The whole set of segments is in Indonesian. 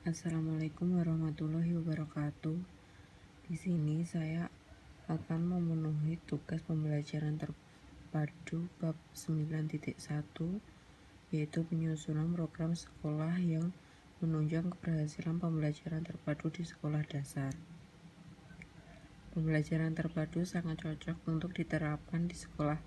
Assalamualaikum warahmatullahi wabarakatuh. Di sini saya akan memenuhi tugas pembelajaran terpadu bab 9.1, yaitu penyusunan program sekolah yang menunjang keberhasilan pembelajaran terpadu di sekolah dasar. Pembelajaran terpadu sangat cocok untuk diterapkan di sekolah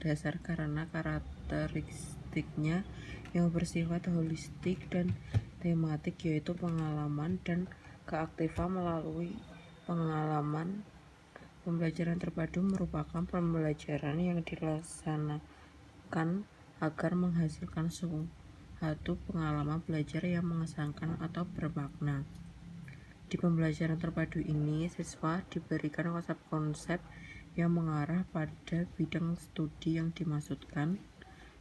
dasar karena karakteristiknya yang bersifat holistik dan tematik, yaitu pengalaman dan keaktifan melalui pengalaman. Pembelajaran terpadu merupakan pembelajaran yang dilaksanakan agar menghasilkan suatu pengalaman belajar yang mengesankan atau bermakna. Di pembelajaran terpadu ini, siswa diberikan konsep-konsep yang mengarah pada bidang studi yang dimaksudkan.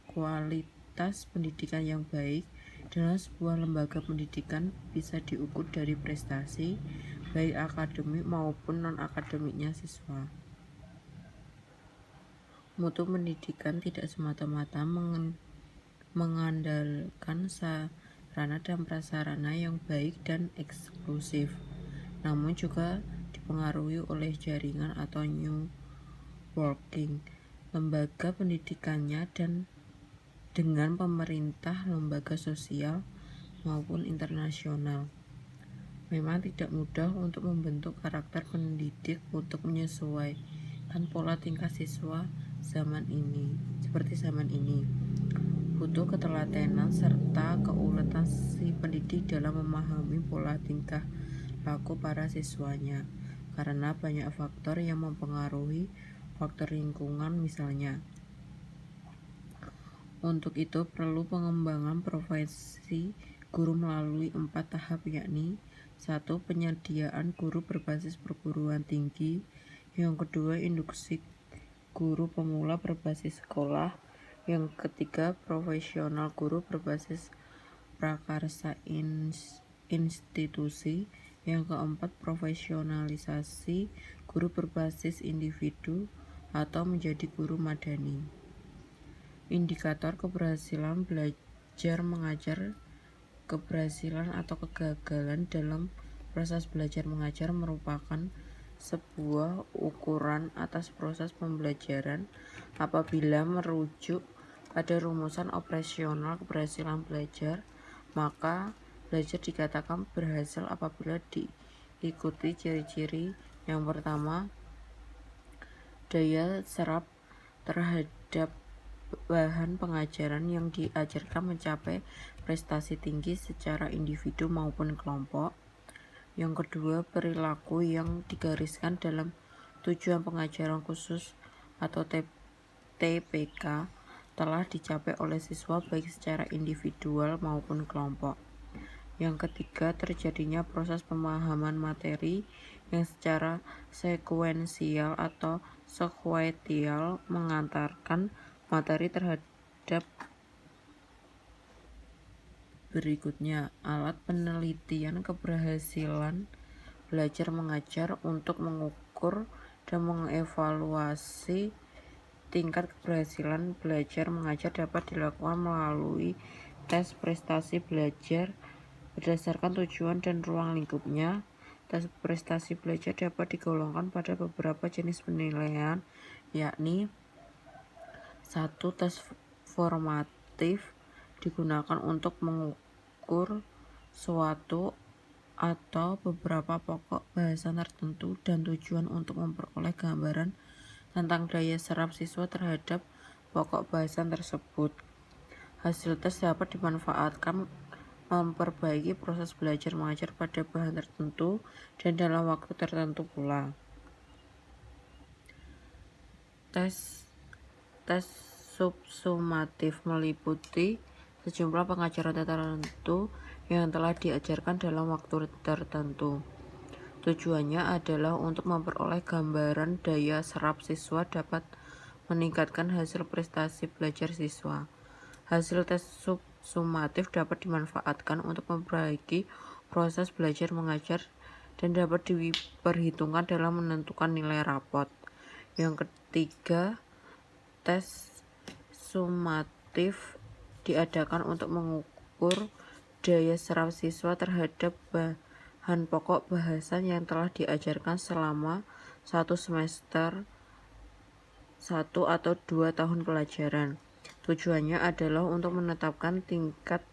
Kualitas pendidikan yang baik dalam sebuah lembaga pendidikan bisa diukur dari prestasi, baik akademik maupun non-akademiknya siswa. Mutu pendidikan tidak semata-mata mengandalkan sarana dan prasarana yang baik dan eksklusif, namun juga dipengaruhi oleh jaringan atau networking lembaga pendidikannya dan dengan pemerintah, lembaga sosial, maupun internasional. Memang tidak mudah untuk membentuk karakter pendidik untuk menyesuaikan pola tingkah siswa seperti zaman ini. Butuh ketelatenan serta keuletan si pendidik dalam memahami pola tingkah laku para siswanya, karena banyak faktor yang mempengaruhi, faktor lingkungan misalnya. Untuk itu perlu pengembangan profesi guru melalui 4 tahap, yakni 1. Penyediaan guru berbasis perguruan tinggi. Yang kedua, induksi guru pemula berbasis sekolah. Yang ketiga, profesional guru berbasis prakarsa institusi. Yang keempat, profesionalisasi guru berbasis individu atau menjadi guru madani. Indikator keberhasilan belajar mengajar. Keberhasilan atau kegagalan dalam proses belajar mengajar merupakan sebuah ukuran atas proses pembelajaran. Apabila merujuk pada rumusan operasional keberhasilan belajar, maka belajar dikatakan berhasil apabila diikuti ciri-ciri. Yang pertama, daya serap terhadap bahan pengajaran yang diajarkan mencapai prestasi tinggi secara individu maupun kelompok. Yang kedua, perilaku yang digariskan dalam tujuan pengajaran khusus atau TPK telah dicapai oleh siswa baik secara individual maupun kelompok. Yang ketiga, terjadinya proses pemahaman materi yang secara sekuensial atau sekuential mengantarkan materi terhadap berikutnya. Alat penelitian keberhasilan belajar mengajar untuk mengukur dan mengevaluasi tingkat keberhasilan belajar mengajar dapat dilakukan melalui tes prestasi belajar berdasarkan tujuan dan ruang lingkupnya. Tes prestasi belajar dapat digolongkan pada beberapa jenis penilaian, yakni 1. Tes formatif digunakan untuk mengukur suatu atau beberapa pokok bahasan tertentu dan tujuan untuk memperoleh gambaran tentang daya serap siswa terhadap pokok bahasan tersebut. Hasil tes dapat dimanfaatkan memperbaiki proses belajar mengajar pada bahan tertentu dan dalam waktu tertentu pula. Tes subsumatif meliputi sejumlah pengajaran tertentu yang telah diajarkan dalam waktu tertentu. Tujuannya adalah untuk memperoleh gambaran daya serap siswa dapat meningkatkan hasil prestasi belajar siswa. Hasil tes subsumatif dapat dimanfaatkan untuk memperbaiki proses belajar mengajar dan dapat diperhitungkan dalam menentukan nilai rapot. Yang ketiga, tes sumatif diadakan untuk mengukur daya serap siswa terhadap bahan pokok bahasan yang telah diajarkan selama satu semester, 1 atau 2 tahun pelajaran. Tujuannya adalah untuk menetapkan tingkat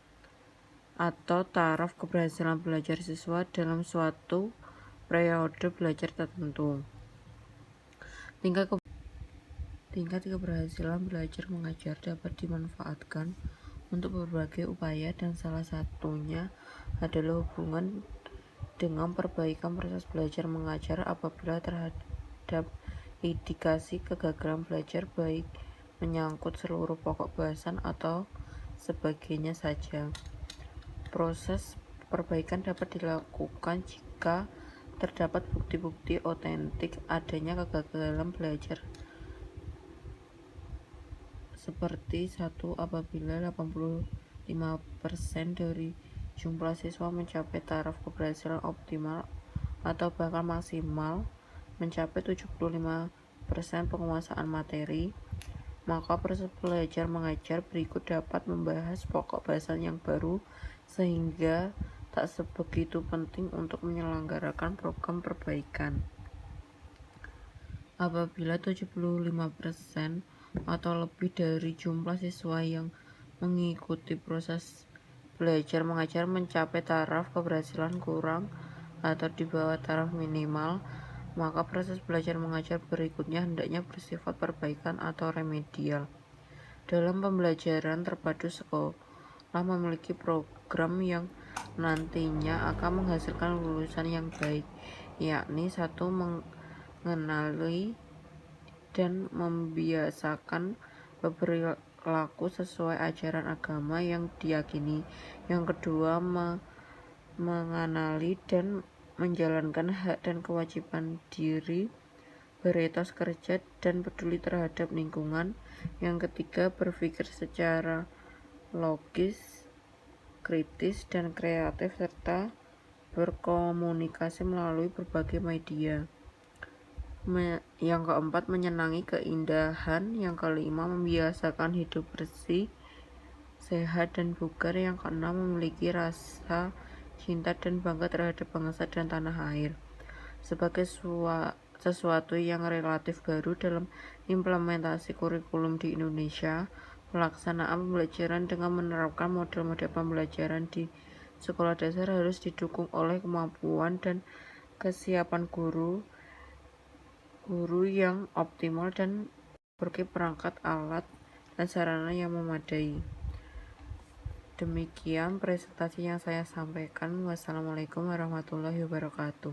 atau taraf keberhasilan belajar siswa dalam suatu periode belajar tertentu. Tingkat keberhasilan belajar mengajar dapat dimanfaatkan untuk berbagai upaya, dan salah satunya adalah hubungan dengan perbaikan proses belajar mengajar apabila terhadap indikasi kegagalan belajar, baik menyangkut seluruh pokok bahasan atau sebagainya saja. Proses perbaikan dapat dilakukan jika terdapat bukti-bukti otentik adanya kegagalan belajar, seperti 1. Apabila 85% dari jumlah siswa mencapai taraf keberhasilan optimal atau bahkan maksimal mencapai 75% penguasaan materi, maka proses belajar mengajar berikut dapat membahas pokok bahasan yang baru sehingga tak sebegitu penting untuk menyelenggarakan program perbaikan. Apabila 75% atau lebih dari jumlah siswa yang mengikuti proses belajar mengajar mencapai taraf keberhasilan kurang atau di bawah taraf minimal, maka proses belajar mengajar berikutnya hendaknya bersifat perbaikan atau remedial. Dalam pembelajaran terpadu, sekolah memiliki program yang nantinya akan menghasilkan lulusan yang baik, yakni 1. Mengenali dan membiasakan berperilaku sesuai ajaran agama yang diyakini. Yang kedua, mengenali dan menjalankan hak dan kewajiban diri, beretos kerja, dan peduli terhadap lingkungan. Yang ketiga, berpikir secara logis, kritis, dan kreatif, serta berkomunikasi melalui berbagai media. Yang keempat, menyenangi keindahan. Yang kelima, membiasakan hidup bersih, sehat, dan bugar. Yang keenam, memiliki rasa cinta dan bangga terhadap bangsa dan tanah air. Sebagai sesuatu yang relatif baru dalam implementasi kurikulum di Indonesia, pelaksanaan pembelajaran dengan menerapkan model-model pembelajaran di sekolah dasar harus didukung oleh kemampuan dan kesiapan guru yang optimal dan berbagai perangkat alat dan sarana yang memadai. Demikian presentasi yang saya sampaikan. Wassalamualaikum warahmatullahi wabarakatuh.